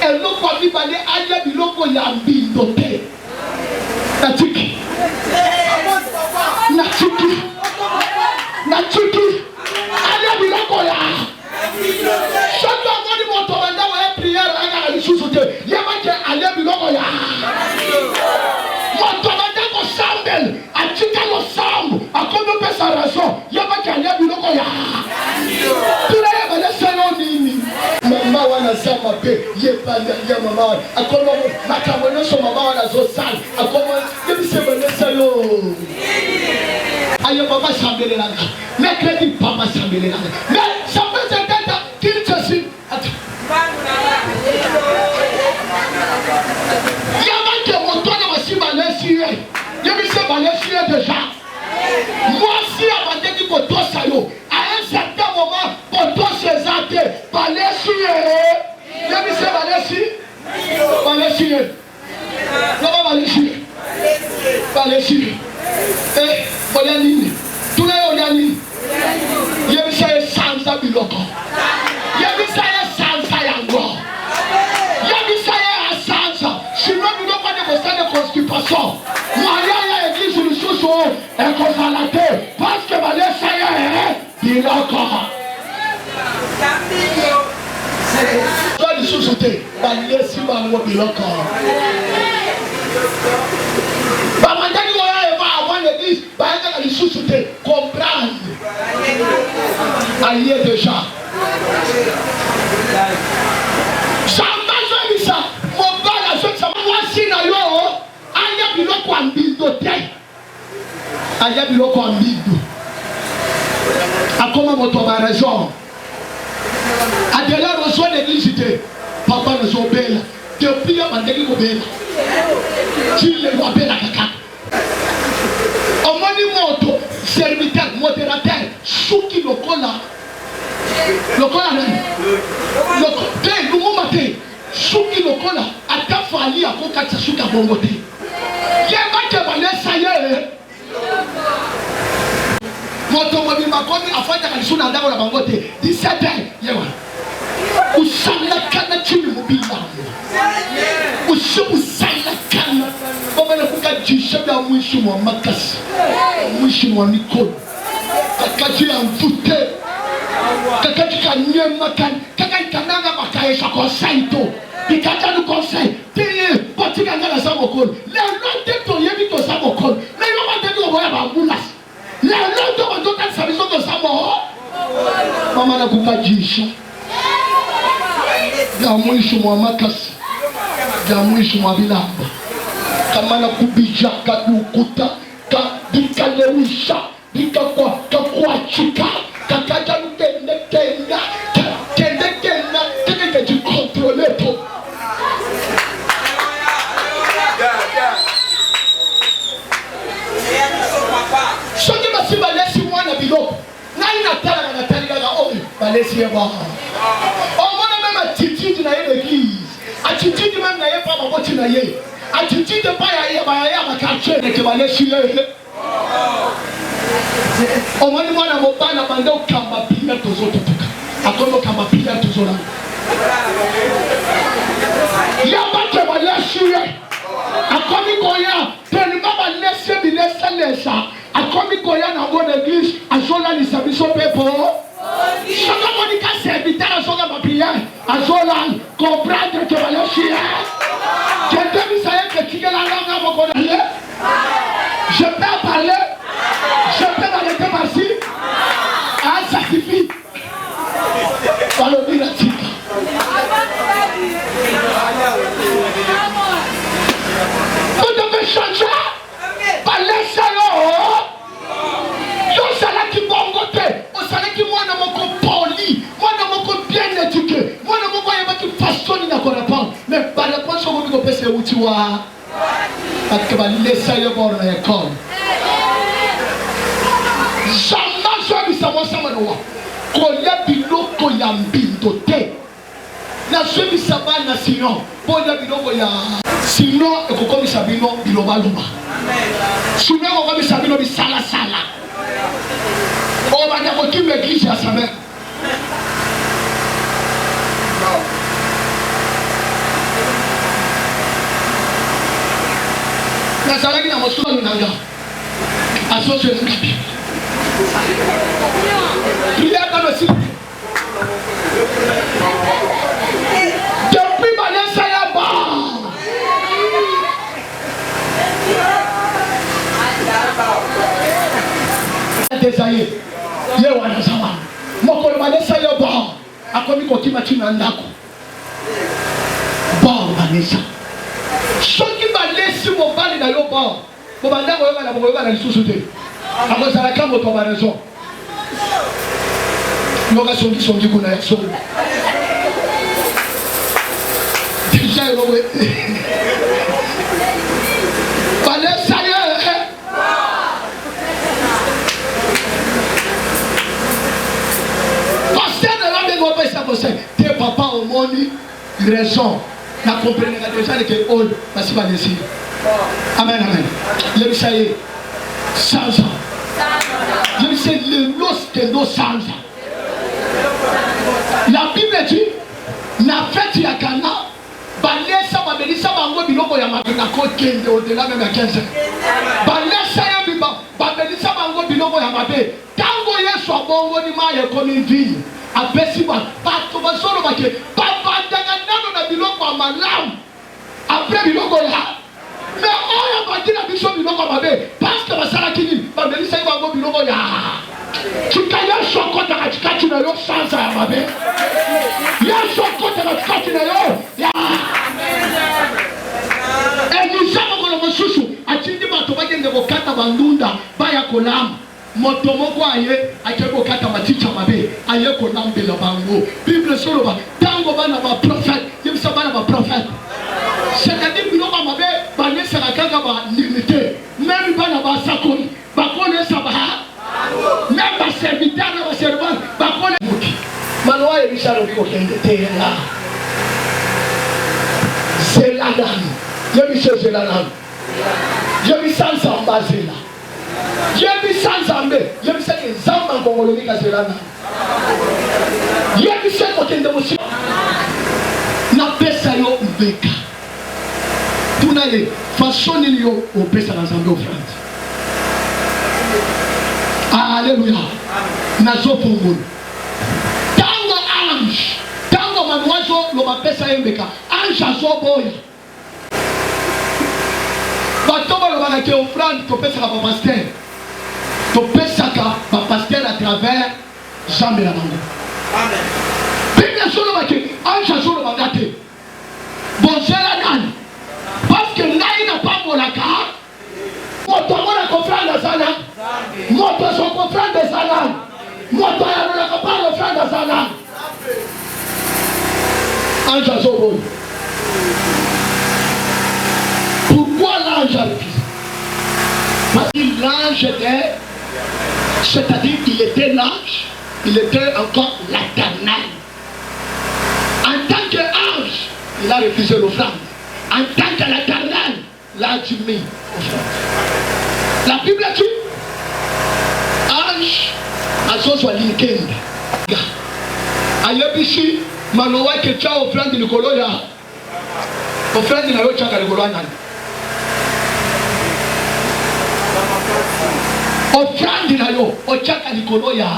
Elle non pas vivre aller à biloko ya mbindo te. Natiki. Natiki. Natiki. Allez biloko ya. Chaque fois que mon tombanda va prière à la sous-souté, il y a pas que aller biloko ya. Mon tombanda ko sambel, a tika lo sambu, a comme peut sa raison, il y a pas que aller biloko ya. Tout le monde est selon nini. Maman wana aza mabe yebanda ya mama akoma makambo nyonso mama wana azosala akoma yebise banesa yo ayo papa sambelelanga mercredi papa sambelelanga mais ça peut être qu'il ceci yabake motona masiba lesiye yebise balesiye déjà moi si abandeki kotosa yo à un certain moment kotosa ezate balesiye yebise balesiye loba balesiye olia nini tuna ye olia nini yebisa ye sanza biloko yebisa ye sanza yango yebisa ye asanza sino biloko ne kosala constipation moya ya église lisusu ekozala te parce que balesa ye biloko to lisusu te balesi bango biloko bamandaki oya eva avant l'église bayaka na lisusu te comprendre aye déjà samba zoyebisa mobala azokisa mwasi na yo aya biloko ya mbindo te aya biloko ya mbindo akoma moto ya baraison adela reçoit l'église te papa nazobela depuis ya bandeki kobela Chile wapela kaka omoni moto serviteur modérateur suki lokola nani te lumuma te suki lokola ata fali akokatisa suki abongo te yebake balesa ye moto mobima komi afandaka lisu na ndako na bango te 17 yewa usalakana chini mobila usalakana bamana kukajisha bya mwishi mwa makasi mwishi mwa mikolo kakati ya mvute kakati kanyema kaka ikananga bakaesha conseil to bikaja nu conseil tiye botika ngala za mokolo le lonte to yebi to za mokolo le yo ba tebi oboya ba ambulance le lonte ba to ka sabiso to za mo mama na kukajisha ya mwishi mwa makasi ya mwishi mwa bilamba kama na kubija kadukuta kadikalewisha dikakwachika kakaja mtende tenda teke jikontrole to soki basi balesi mwana biloko nai natala na natali kaka oyo balesi ye ba omona même attitude na ye l'église attitude même na ye pa baboti na ye attitude pa ya bakartier neke balesi ye omoni mwana mobana bande okamba pila tozototoka akomi okamba pila tozolanga yabake balesi ye akomi koya telema balesi bilesalesa akomi koya nango na église azolalisa biso pepo soka monika serviteur azoka bapriere azolanga comprendre ke balesi ye ketebisa ye kekikelanganga moko na ye je peux parler je peux m'arrêter par-ci ah ça suffit balobi na tika vous devez changer balesa yo ozalaki bongo te ozalaki mwana moko poli mwana moko bien éduqué mwana moko ayebaki fasoni na korépondre mais baréponse okomi kopesa euti wa parce balesa yo boro na ekole jamais zoyebisa mwasama nowa kolia biloko ya mbindo te nazoyebisa bana sino bolia biloko ya sino ekokomisa bino bilobaloba sino ekokomisa bino bisalasala oyo banya kokima église ya samer nazalaki na mosolo nanga asosenaki prière dans le ciel depuis balesa ya ba desaye ye wana zawa mokolo balesa ya ba akomi kokima tina ndako Bon, Vanessa. Ce qui m'a laissé mon bal dans le bon. Mon bal dans le sous-souté. Après, ça a quand votre raison. Nous avons son dit qu'on a son. Déjà, Vanessa, tes papas au monde, raison. La comprenez déjà que all va se passer. Amen, amen. Je me sais 100 ans. Je me sais le los de nos 100 ans. La Bible dit, na fête ya kana, balesa babelisa bango biloko ya makina ko kende au-delà même à 15 ans. Balesa ya biba, babelisa bango biloko ya mabe. Tango Yesu abongo ni maye komi vie. Apesi ba pato basolo bake papa daga nano na biloko ya malamu après biloko ya mais oya bakina biso biloko mabe parce que basala kini babelisa bango biloko ya chikaya sokota katikati na yo sansa ya mabe ya sokota katikati na yo ya elisama kono mosusu atindi bato bagende kokata bandunda baya kolamba moto moko aye akeko kata maticha mabe aye ko nambela bango Bible soloba tango bana ba prophète yebisa bana ba prophète c'est-à-dire biloko mabe banesa kaka ba limité même bana ba sakoni bakone sabaha même ba serviteur na ba servant bakone manoa yebisa lo biko kende tela c'est la dame yebisa c'est la dame yebisa sambazela Yebi sanzambe, yebi se nzamba ngongolomi kazelana. Yebi se kotende musi. Na pesa yo mbeka. Tunaye façon yo o pesa na nzambe offrande. Alléluia. Nazo pungulu. Tango ange, tango manuazo lo ba pesa mbeka. Ange azo boya. Batoba lo ba ke offrande to pesa ba pasteur. To pesaka ba pasteur à travers Jean de la Bango. Amen. Bible solo ba ke ange solo ba gate. Bonzela nani. Parce que nai na pas molaka. Moto mona confrère sana. Moto son confrère de sana. Moto ya na pas confrère de sana. Ange solo. Pourquoi l'ange a refusé? Parce que l'ange était, c'est-à-dire qu'il était l'ange, il était encore l'éternel. En tant qu'ange, il a refusé l'offrande. En tant que l'éternel, il a admis l'offrande. La Bible dit, ange, à son soit l'inkend. Ayebishi, manoa que tu as offrande de Koloya. Offrande de la roche à Koloya. Offrande na yo ochaka likolo ya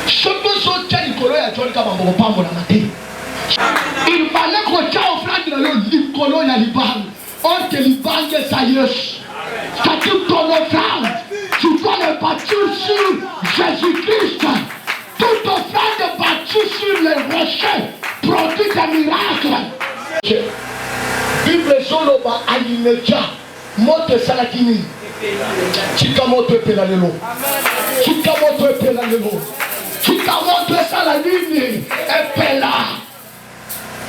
soto sotia likolo ya tolika bambo pambo na mate il fallait que tu offrande na yo likolo ya libango on te libange sa Yesu c'est ton offrande tu dois le bâtir sur Jésus-Christ toute offrande bâtie sur les rochers produit des miracles Bible solo ba alimeja mote salakini Chikamoto epela lelo. Chikamoto epela lelo. Chikamoto esala nini epela.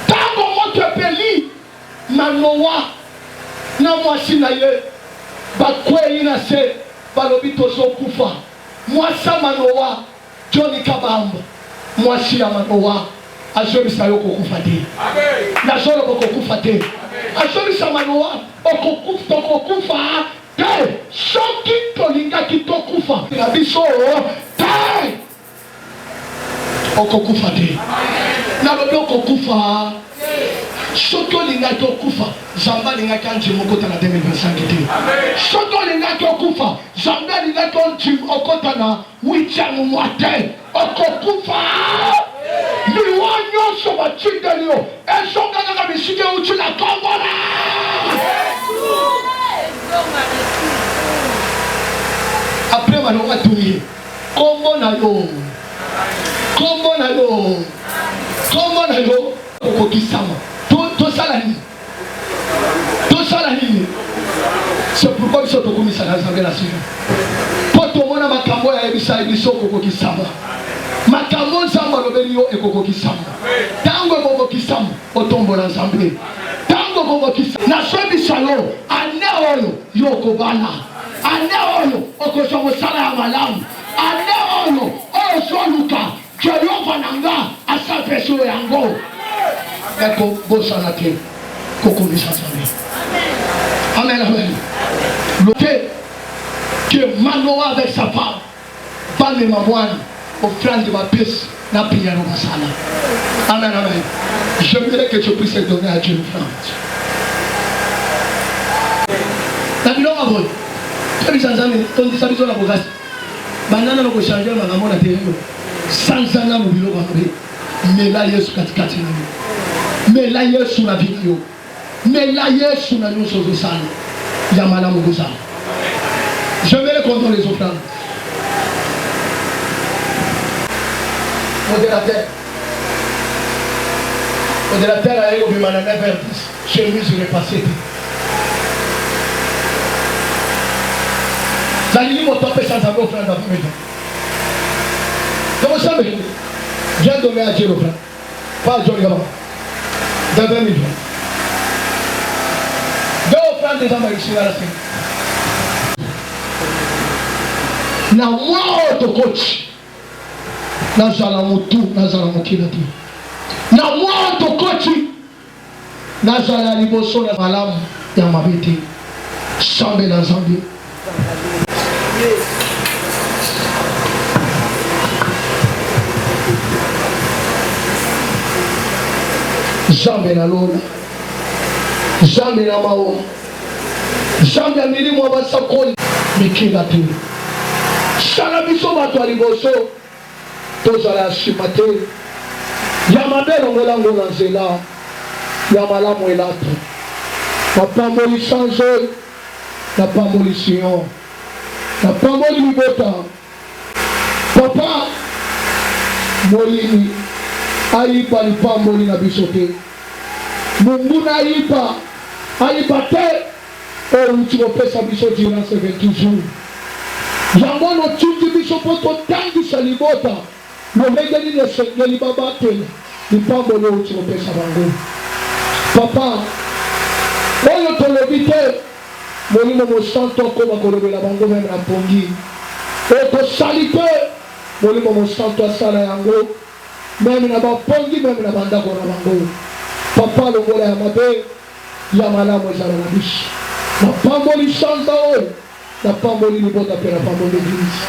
Tango moto epeli manoa na mwasi na ye bakwei na se balobi tozo kufa. Mwasa manoa Johnny Kabamba mwasi ya manoa azobisa yo kokufa te. Na solo kokufa te. Azobisa manoa okokufa Hey, soki tolinga kitokufa na biso hey okokufa te na lobi okokufa soki olinga tokufa Zamba linga kanji mokota na 2025 te soki olinga tokufa Zamba linga kanji okota na 8e mois te okokufa liwa nyonso batindeli yo esonga kaka bisike uti na Kongola après manoa tuye kombo na yo okokisama to tosala nini c'est pourquoi biso tokumisaka nzambe na sino po tomona makambo ya yebisa biso kokokisama makambo nzambe alobeli yo ekokokisama ntango ekokokisama otombola nzambe ntango ekokokisama nasobisa yo ane oyo yo okobala ane oyo okozwa mosala ya malamu ane oyo oyo ozoluka jehova na nga asapesa oyo yango ekobosana te kokomisa nzambe. Amen, amen. Le que Manoa avec sa femme va me m'avoir offrande de ma pièce n'a prière au masala. Amen, amen. J'aimerais que tu puisses donner à Dieu l'offrande. La bilon a volé. Tu as vu sans amis, ton disabilité la bogasse. Banana n'a pas changé ma maman la terre. Sans amis, mon bilon va volé. Mais là, il y a ce katikati. Mais là, il y a sous la vidéo. Mais là, il y a sous la nuit sur le sale. Il y a madame Moussa. Je vais les compter les offrandes. Modérateur a eu au Bimana 9h10. Chemise repassée. La ligne m'a topé sans avoir offrande à vous. Comment ça me dit? Viens donner à Dieu l'offrande. Pas à Dieu le gamin. De 20 millions. Deux offrandes des hommes ici à la scène. Na moi autocoach nazala mutu nazala mokila te na moi autocoach nazala liboso na malamu ya mabe te sambe na nzambe jambe na lona jambe na mao jambe ya milimo basakoli mikila te sala biso bato ya liboso tozala ya nsima te ya mabe elongolango na nzela ya malamu elata napamboli sanzo napamboli sion napamboli libota papa molini ayipa lipamboli na biso te munguna ayipa te oyo uti kopesa biso dirance 28 jours yango notingi biso mpo totangisa libota lobengeli lesengeli babatela lipamboli outi kopesa bango papa oyo tolobi te molimo mosantu akoma kolobela bango meme na pongi oyo tosali te molimo mosantu asala yango meme na bapongi meme na bandako na bango papa longola ya mabe ya malamu ezala na biso napamboli sanza oyo napamboli libota mpe napamboli eglise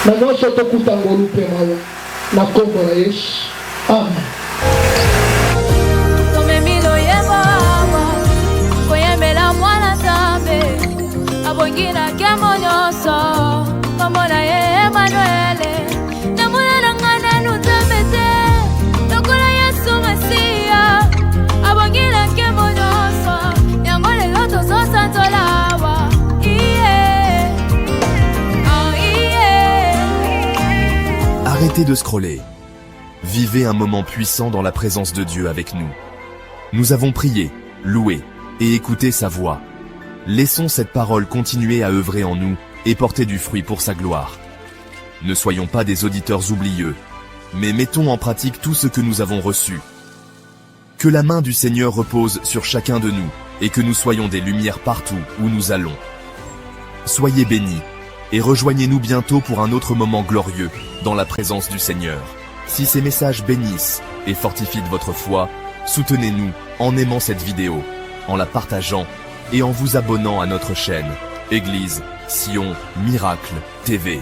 na nyonso tokuta ngolu mpe mawa na kombo na yesu amen. Tomemilo yeboawa koyembela mwana nzambe abongila kemo nyonso kombo na ye Emanuele namona na nga nanu nzambe te lokola yesu masiya abongila kemo nyonso yango lelo tozosanzolawa. Arrêtez de scroller. Vivez un moment puissant dans la présence de Dieu avec nous. Nous avons prié, loué et écouté sa voix. Laissons cette parole continuer à œuvrer en nous et porter du fruit pour sa gloire. Ne soyons pas des auditeurs oublieux, mais mettons en pratique tout ce que nous avons reçu. Que la main du Seigneur repose sur chacun de nous et que nous soyons des lumières partout où nous allons. Soyez bénis et rejoignez-nous bientôt pour un autre moment glorieux dans la présence du Seigneur. Si ces messages bénissent et fortifient votre foi, soutenez-nous en aimant cette vidéo, en la partageant et en vous abonnant à notre chaîne Église Sion Miracle TV.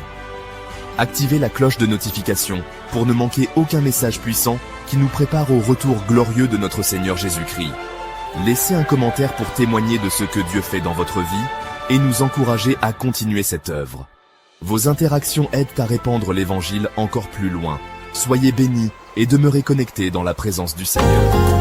Activez la cloche de notification pour ne manquer aucun message puissant qui nous prépare au retour glorieux de notre Seigneur Jésus-Christ. Laissez un commentaire pour témoigner de ce que Dieu fait dans votre vie et nous encourager à continuer cette œuvre. Vos interactions aident à répandre l'évangile encore plus loin. Soyez bénis et demeurez connectés dans la présence du Seigneur.